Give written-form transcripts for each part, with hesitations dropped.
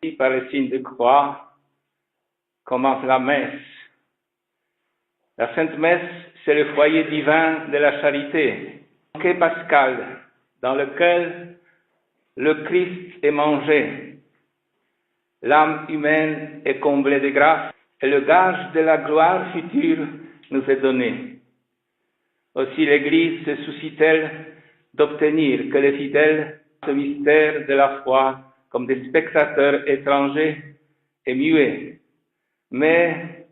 Et par le signe de croix, commence la messe. La Sainte Messe, c'est le foyer divin de la charité, le banquet pascal dans lequel le Christ est mangé. L'âme humaine est comblée de grâce et le gage de la gloire future nous est donné. Aussi l'Église se soucie-t-elle d'obtenir que les fidèles ce mystère de la foi comme des spectateurs étrangers et muets, mais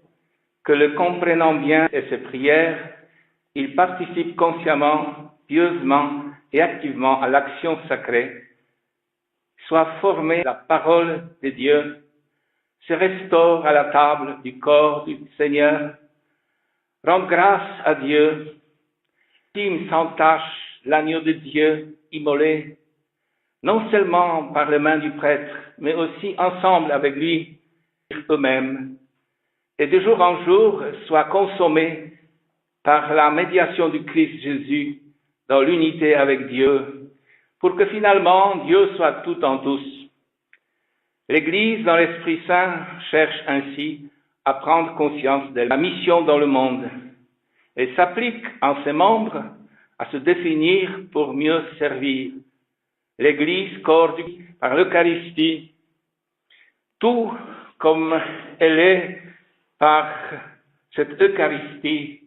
que le comprenant bien et ses prières, ils participent consciemment, pieusement et activement à l'action sacrée, soient formés à la parole de Dieu, se restaurent à la table du corps du Seigneur, rendent grâce à Dieu, estiment sans tâche l'agneau de Dieu immolé, non seulement par les mains du prêtre, mais aussi ensemble avec lui, eux-mêmes, et de jour en jour soient consommés par la médiation du Christ Jésus dans l'unité avec Dieu, pour que finalement Dieu soit tout en tous. L'Église, dans l'Esprit Saint, cherche ainsi à prendre conscience de la mission dans le monde et s'applique en ses membres à se définir pour mieux servir. L'Église, corps par l'Eucharistie, tout comme elle est par cette Eucharistie,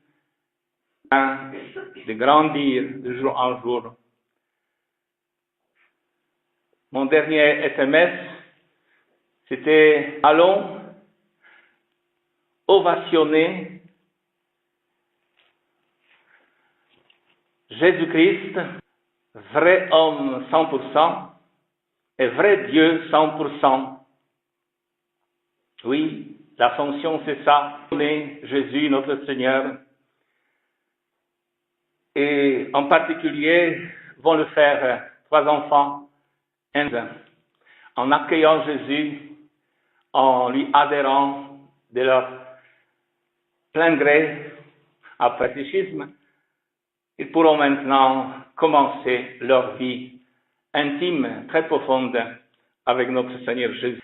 de grandir de jour en jour. Mon dernier SMS, c'était « Allons ovationner Jésus-Christ, vrai homme 100% et vrai Dieu 100%. » Oui, la fonction c'est ça, Jésus notre Seigneur. Et en particulier vont le faire trois enfants, en accueillant Jésus, en lui adhérant de leur plein gré à catéchisme, ils pourront maintenant commencer leur vie intime, très profonde avec notre Seigneur Jésus.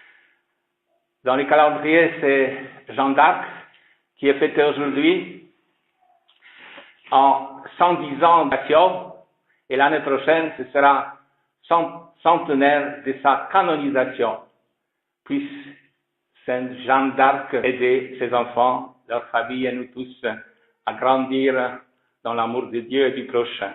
Dans les calendriers, c'est Jeanne d'Arc qui est fêtée aujourd'hui en 110 ans d'action, et l'année prochaine, ce sera centenaire de sa canonisation. Puisse Sainte Jeanne d'Arc aider ses enfants, leurs familles et nous tous à grandir dans l'amour de Dieu et du prochain.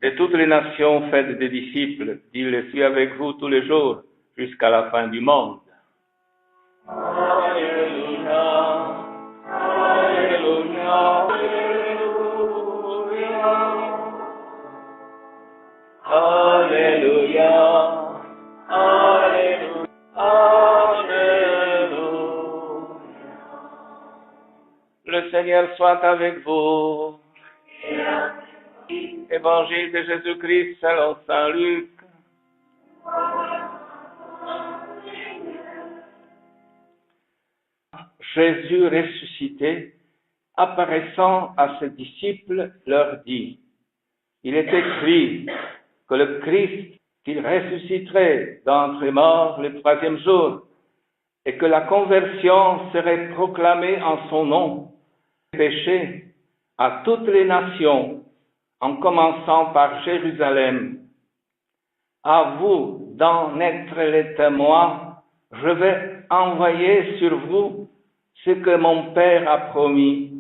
De toutes les nations, faites des disciples, dit, je suis avec vous tous les jours, jusqu'à la fin du monde. Alléluia, Alléluia, Alléluia, Alléluia, Alléluia, Alléluia. Le Seigneur soit avec vous. Évangile de Jésus-Christ selon saint Luc. Jésus ressuscité, apparaissant à ses disciples, leur dit, il est écrit que le Christ, qu'il ressusciterait d'entre les morts le troisième jour, et que la conversion serait proclamée en son nom, péché à toutes les nations, en commençant par Jérusalem. À vous d'en être les témoins, je vais envoyer sur vous ce que mon Père a promis.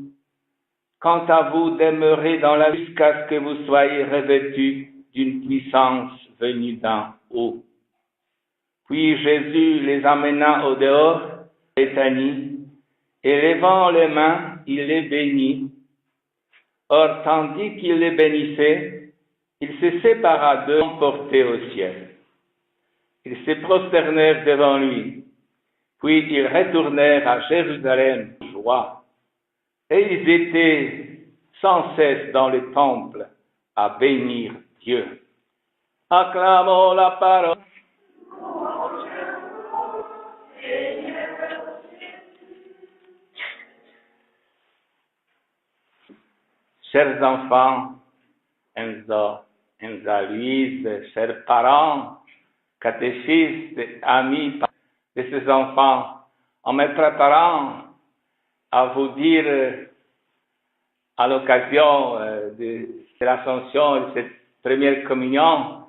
Quant à vous, demeurez dans la vie jusqu'à ce que vous soyez revêtus d'une puissance venue d'en haut. Puis Jésus les amena au dehors, Béthanie, et levant les mains, il les bénit. Or, tandis qu'il les bénissait, il se sépara d'eux, emportés au ciel. Ils se prosternèrent devant lui, puis ils retournèrent à Jérusalem, joie. Et ils étaient sans cesse dans le temple à bénir Dieu. Acclamons la parole. Chers enfants, Enzo, Louise, chers parents, catéchistes, amis de ces enfants, en me préparant à vous dire à l'occasion de l'Ascension et de cette première communion,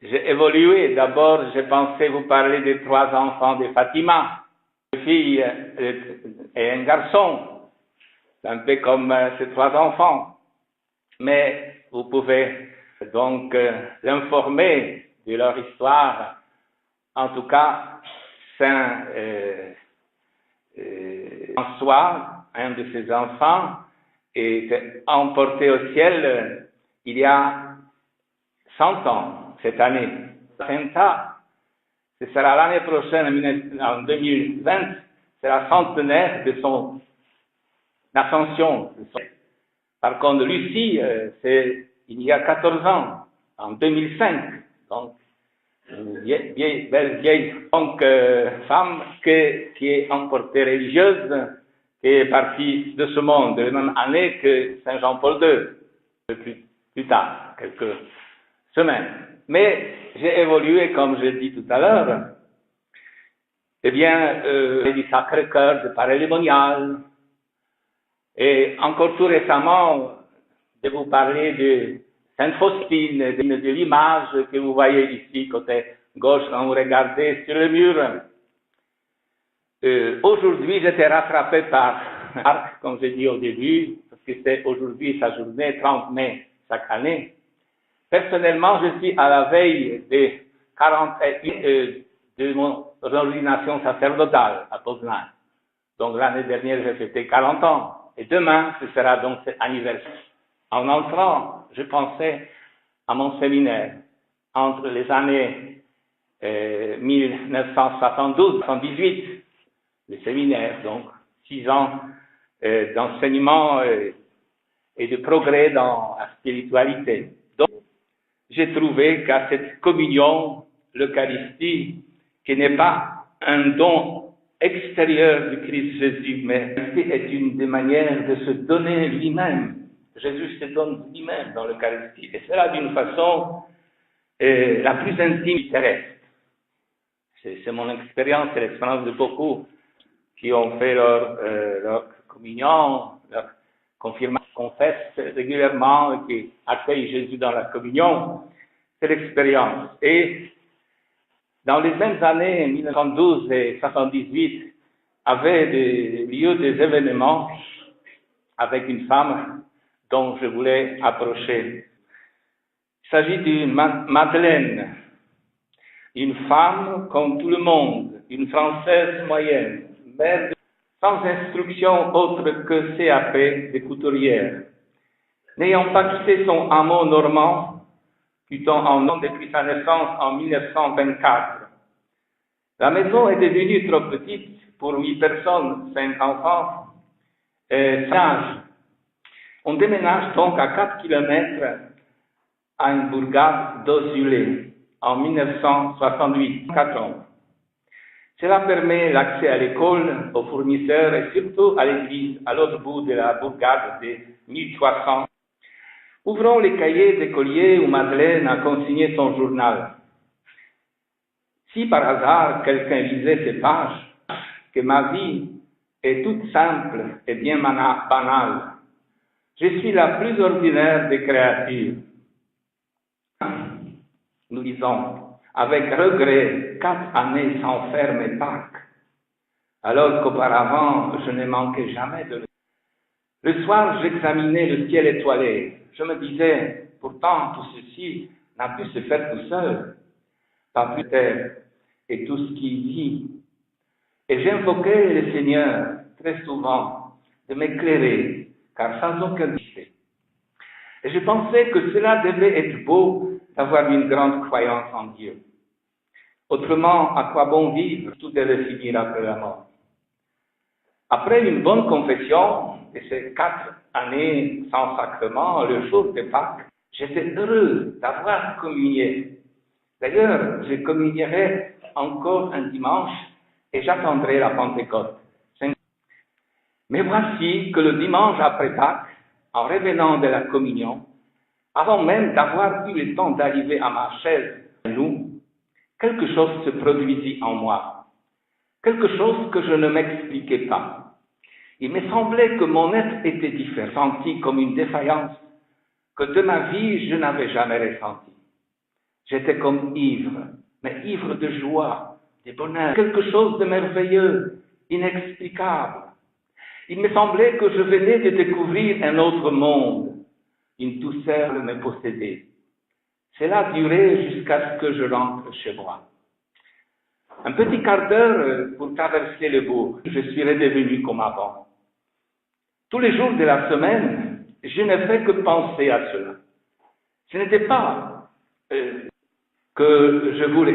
j'ai évolué. D'abord, j'ai pensé vous parler des 3 enfants de Fatima, une fille et un garçon. C'est un peu comme ces 3 enfants. Mais vous pouvez donc l'informer de leur histoire. En tout cas, Saint François, un de ses enfants, est emporté au ciel il y a 100 ans, cette année. Saint-A, ce sera l'année prochaine, en 2020, c'est la centenaire de son ascension. Par contre, Lucie, c'est il y a 14 ans, en 2005. Donc, une belle vieille donc, femme qui est emportée religieuse, qui est partie de ce monde la même année que Saint Jean-Paul II, plus tard, quelques semaines. Mais j'ai évolué, comme je l'ai dit tout à l'heure, eh bien, du Sacré-Cœur de Paray-le-Monial, et encore tout récemment, de vous parler de Sainte Faustine, de l'image que vous voyez ici, côté gauche, quand vous regardez sur le mur. Aujourd'hui, j'étais rattrapé par Marc, comme j'ai dit au début, parce que c'est aujourd'hui sa journée, 30 mai, chaque année. Personnellement, je suis à la veille de mon ordination sacerdotale à Poznań. Donc l'année dernière, j'ai fêté 40 ans. Et demain, ce sera donc cet anniversaire. En entrant, je pensais à mon séminaire entre les années 1972-1978, le séminaire, donc 6 ans d'enseignement et de progrès dans la spiritualité. Donc, j'ai trouvé qu'à cette communion, l'Eucharistie, qui n'est pas un don extérieur du Christ Jésus, mais est une des manières de se donner lui-même. Jésus se donne lui-même dans l'Eucharistie, et cela d'une façon la plus intime terrestre. C'est mon expérience, c'est l'expérience de beaucoup qui ont fait leur communion, leur confirmation, confessent régulièrement et qui accueillent Jésus dans la communion. C'est l'expérience. Et dans les mêmes années, 1912 et 1978, avaient lieu des événements avec une femme dont je voulais approcher. Il s'agit d'une Madeleine, une femme comme tout le monde, une Française moyenne, mère sans instruction autre que CAP de couturière, n'ayant pas quitté son hameau normand, plutôt en nom depuis sa naissance en 1924. La maison est devenue trop petite pour 8 personnes, 5 enfants, et âge. On déménage donc à 4 kilomètres à une bourgade d'Ozulé en 1968, 4 ans. Cela permet l'accès à l'école, aux fournisseurs et surtout à l'église à l'autre bout de la bourgade de 1300. Ouvrons les cahiers d'écoliers où Madeleine a consigné son journal. Si par hasard quelqu'un lisait ces pages, que ma vie est toute simple et bien banale, je suis la plus ordinaire des créatures. Nous lisons, avec regret, 4 années sans faire mes Pâques, alors qu'auparavant je ne manquais jamais de le. Le soir, j'examinais le ciel étoilé. Je me disais, pourtant tout ceci n'a pu se faire tout seul, pas plus terre et tout ce qui y vit. Et j'invoquais le Seigneur très souvent de m'éclairer, car sans aucun déchet. Et je pensais que cela devait être beau d'avoir une grande croyance en Dieu. Autrement, à quoi bon vivre? Tout devait finir après la mort. Après une bonne confession et ces 4 années sans sacrement, le jour de Pâques, j'étais heureux d'avoir communié. D'ailleurs, je communierai encore un dimanche et j'attendrai la Pentecôte. Mais voici que le dimanche après Pâques, en revenant de la communion, avant même d'avoir eu le temps d'arriver à ma chaise, quelque chose se produisit en moi, quelque chose que je ne m'expliquais pas. Il me semblait que mon être était différent, senti comme une défaillance que de ma vie je n'avais jamais ressentie. J'étais comme ivre, mais ivre de joie, de bonheur, quelque chose de merveilleux, inexplicable. Il me semblait que je venais de découvrir un autre monde. Une douceur me possédait. Cela durait jusqu'à ce que je rentre chez moi. Un petit quart d'heure pour traverser le bourg, je suis redevenu comme avant. Tous les jours de la semaine, je ne fais que penser à cela. Ce n'était pas que je voulais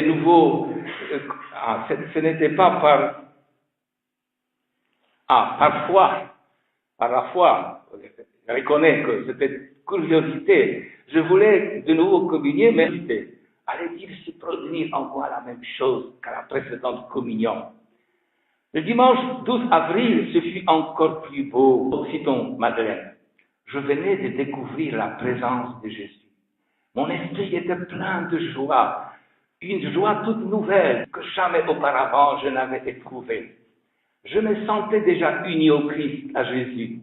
de nouveau, ce n'était pas par la foi, je reconnais que c'était curiosité. Je voulais de nouveau communier, mais allait-il se produire en moi la même chose qu'à la précédente communion? Le dimanche 12 avril, ce fut encore plus beau. Citons Madeleine. Je venais de découvrir la présence de Jésus. Mon esprit était plein de joie, une joie toute nouvelle que jamais auparavant je n'avais éprouvée. Je me sentais déjà uni au Christ, à Jésus.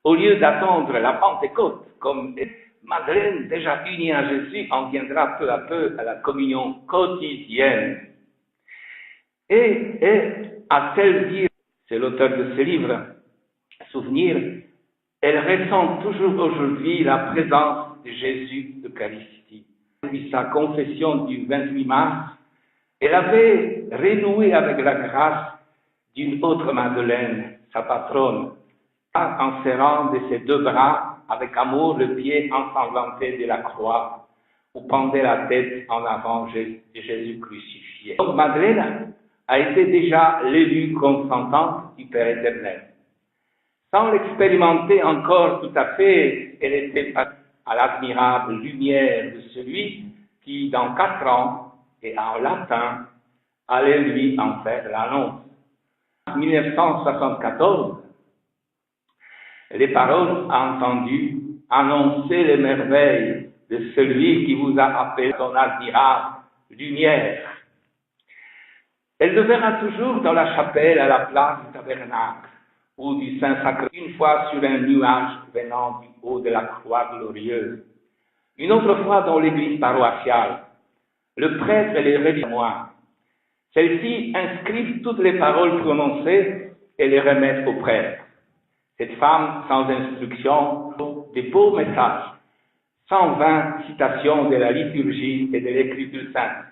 Au lieu d'attendre la Pentecôte, comme Madeleine déjà unie à Jésus en viendra peu à peu à la communion quotidienne. Et à-t-elle dire, c'est l'auteur de ce livre, Souvenir, elle ressent toujours aujourd'hui la présence de Jésus d'Eucharistie. Depuis sa confession du 28 mars, elle avait renoué avec la grâce d'une autre Madeleine, sa patronne, en serrant de ses 2 bras avec amour le pied ensanglanté de la croix, où pendait la tête en avant de Jésus crucifié. Donc Madeleine a été déjà l'élue consentante du Père éternel. Sans l'expérimenter encore tout à fait, elle était à l'admirable lumière de celui qui, dans 4 ans, et en latin, allait lui en faire l'annonce. En 1974, les paroles entendues annonçaient les merveilles de celui qui vous a appelé son admirable lumière. Elle demeura toujours dans la chapelle à la place du tabernacle ou du Saint-Sacrement, une fois sur un nuage venant du haut de la croix glorieuse, une autre fois dans l'église paroissiale. Le prêtre et les religieux, celles-ci inscrivent toutes les paroles prononcées et les remettent au prêtre. Cette femme sans instruction, des beaux messages, 120 citations de la liturgie et de l'écriture sainte,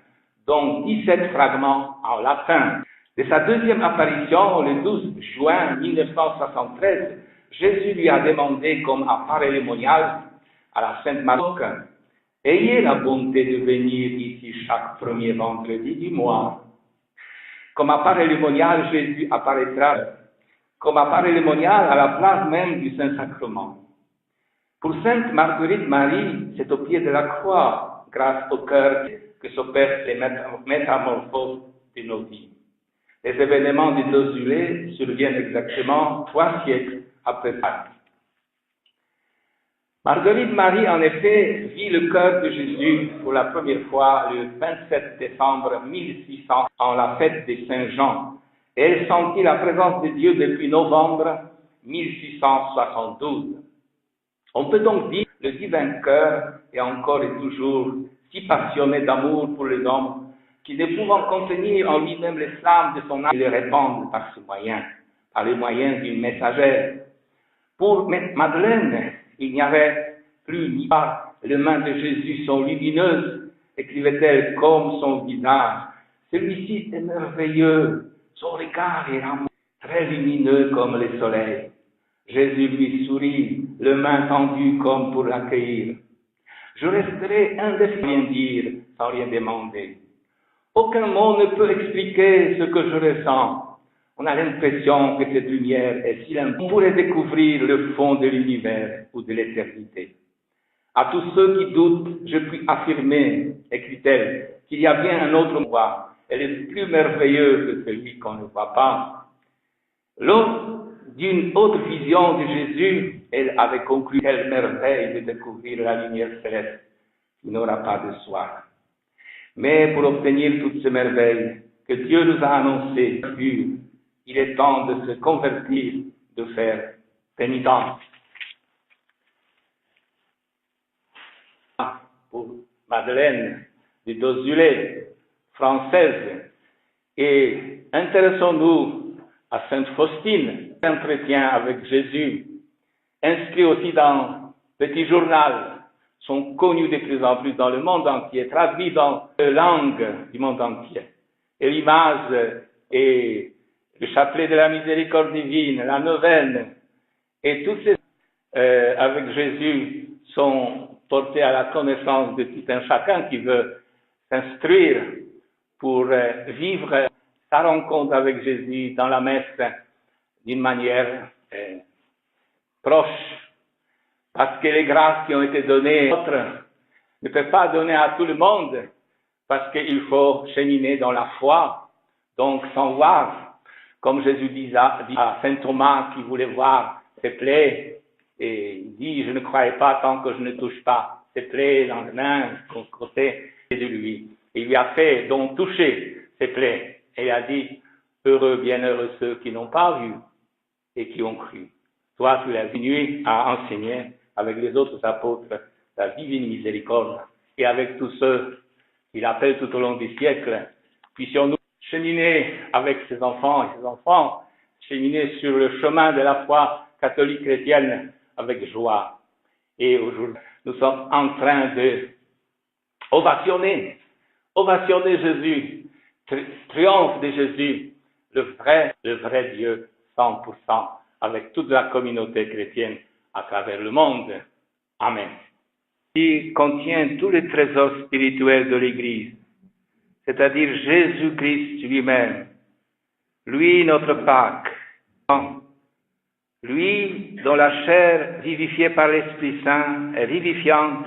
dont 17 fragments en latin. De sa deuxième apparition, le 12 juin 1973, Jésus lui a demandé comme appareillemonial à la Sainte Marie, « Ayez la bonté de venir ici chaque premier vendredi du mois. » Comme appareillemonial, Jésus apparaîtra comme appareillemonial à la place même du Saint-Sacrement. Pour Sainte Marguerite Marie, c'est au pied de la croix, grâce au cœur que s'opèrent les métamorphoses de nos vies. Les événements du Désulé surviennent exactement 3 siècles après Pâques. Marguerite Marie, en effet, vit le cœur de Jésus pour la première fois le 27 décembre 1600, en la fête des Saint-Jean, et elle sentit la présence de Dieu depuis novembre 1672. On peut donc dire que le divin cœur est encore et toujours si passionné d'amour pour les hommes, qui ne pouvant contenir en lui-même les flammes de son âme, il les répandent par ce moyen, par les moyens d'une messagère. Pour Madeleine, il n'y avait plus ni pas les mains de Jésus sont lumineuses, écrivait-elle, comme son visage. Celui-ci est merveilleux, son regard est très lumineux comme le soleil. Jésus lui sourit, les mains tendues comme pour l'accueillir. Je resterai indéfiniment sans rien dire, sans rien demander. Aucun mot ne peut expliquer ce que je ressens. On a l'impression que cette lumière est si limpide. On pourrait découvrir le fond de l'univers ou de l'éternité. À tous ceux qui doutent, je puis affirmer, écrit-elle, qu'il y a bien un autre voie. Elle est plus merveilleuse que celui qu'on ne voit pas. Lors d'une autre vision de Jésus, elle avait conclu quelle merveille de découvrir la lumière céleste qui n'aura pas de soir. Mais pour obtenir toutes ces merveilles que Dieu nous a annoncées, il est temps de se convertir, de faire pénitence. Pour Madeleine de Dozulé, française, et intéressons-nous à Sainte Faustine, entretien avec Jésus, inscrits aussi dans Petit Journal, sont connus de plus en plus dans le monde entier, traduits dans les langues du monde entier. Et l'image et le chapelet de la miséricorde divine, la neuvaine, et tous ces avec Jésus sont portés à la connaissance de tout un chacun qui veut s'instruire pour vivre sa rencontre avec Jésus dans la messe d'une manière proche. Parce que les grâces qui ont été données à d'autres ne peuvent pas donner à tout le monde, parce qu'il faut cheminer dans la foi, donc sans voir, comme Jésus dit à saint Thomas qui voulait voir ses plaies, et il dit, je ne croyais pas tant que je ne touche pas ses plaies dans les mains, côté de lui. Il lui a fait donc toucher ses plaies, et il a dit, heureux, bienheureux ceux qui n'ont pas vu et qui ont cru. Toi, tu l'as venu à enseigner avec les autres apôtres la divine miséricorde, et avec tous ceux qu'il appelle tout au long des siècles, puissions-nous cheminer avec ses enfants et ses enfants, cheminer sur le chemin de la foi catholique chrétienne avec joie. Et aujourd'hui, nous sommes en train de ovationner Jésus, triomphe de Jésus, le vrai Dieu, 100%, avec toute la communauté chrétienne à travers le monde. Amen. Qui contient tous les trésors spirituels de l'Église, c'est-à-dire Jésus-Christ lui-même, lui notre Pâque, lui dont la chair vivifiée par l'Esprit Saint et vivifiante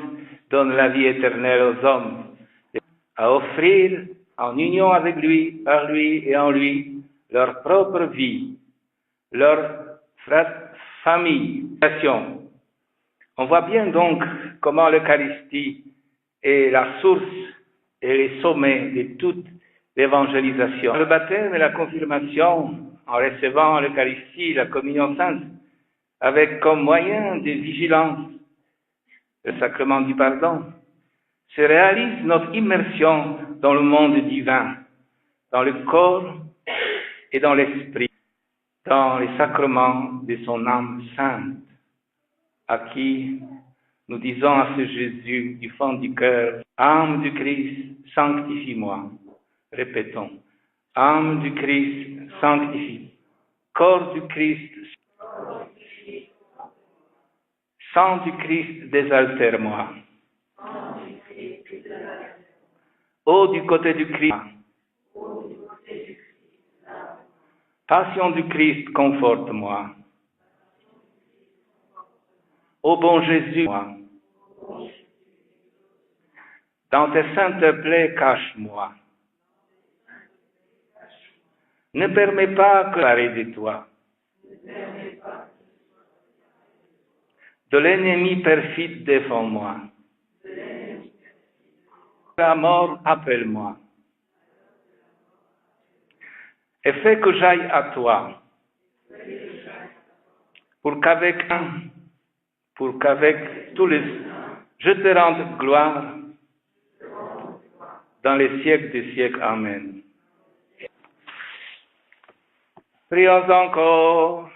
donne la vie éternelle aux hommes, à offrir en union avec lui, par lui et en lui, leur propre vie, leur famille, nation. On voit bien donc comment l'Eucharistie est la source et les sommets de toute l'évangélisation. Le baptême et la confirmation, en recevant l'Eucharistie, la communion sainte, avec comme moyen de vigilance le sacrement du pardon, se réalise notre immersion dans le monde divin, dans le corps et dans l'esprit, dans les sacrements de son âme sainte, à qui nous disons à ce Jésus du fond du cœur, âme du Christ, sanctifie-moi. Répétons, âme du Christ, sanctifie. Corps du Christ, sang du Christ, désaltère-moi. Eau du côté du Christ, passion du Christ, conforte-moi. Ô bon Jésus, dans tes saintes plaies, cache-moi. Ne permets pas que l'arrêt de toi, de l'ennemi perfide, défends-moi. La mort, appelle-moi. Et fais que j'aille à toi, pour qu'avec tous les... je te rende gloire dans les siècles des siècles. Amen. Prions encore.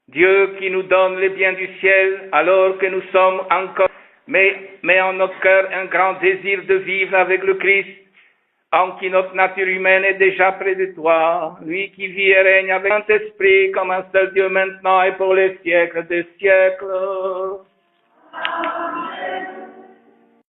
Dieu qui nous donne les biens du ciel alors que nous sommes encore, mais en notre cœur un grand désir de vivre avec le Christ, en qui notre nature humaine est déjà près de toi, lui qui vit et règne avec Saint-Esprit comme un seul Dieu maintenant et pour les siècles des siècles.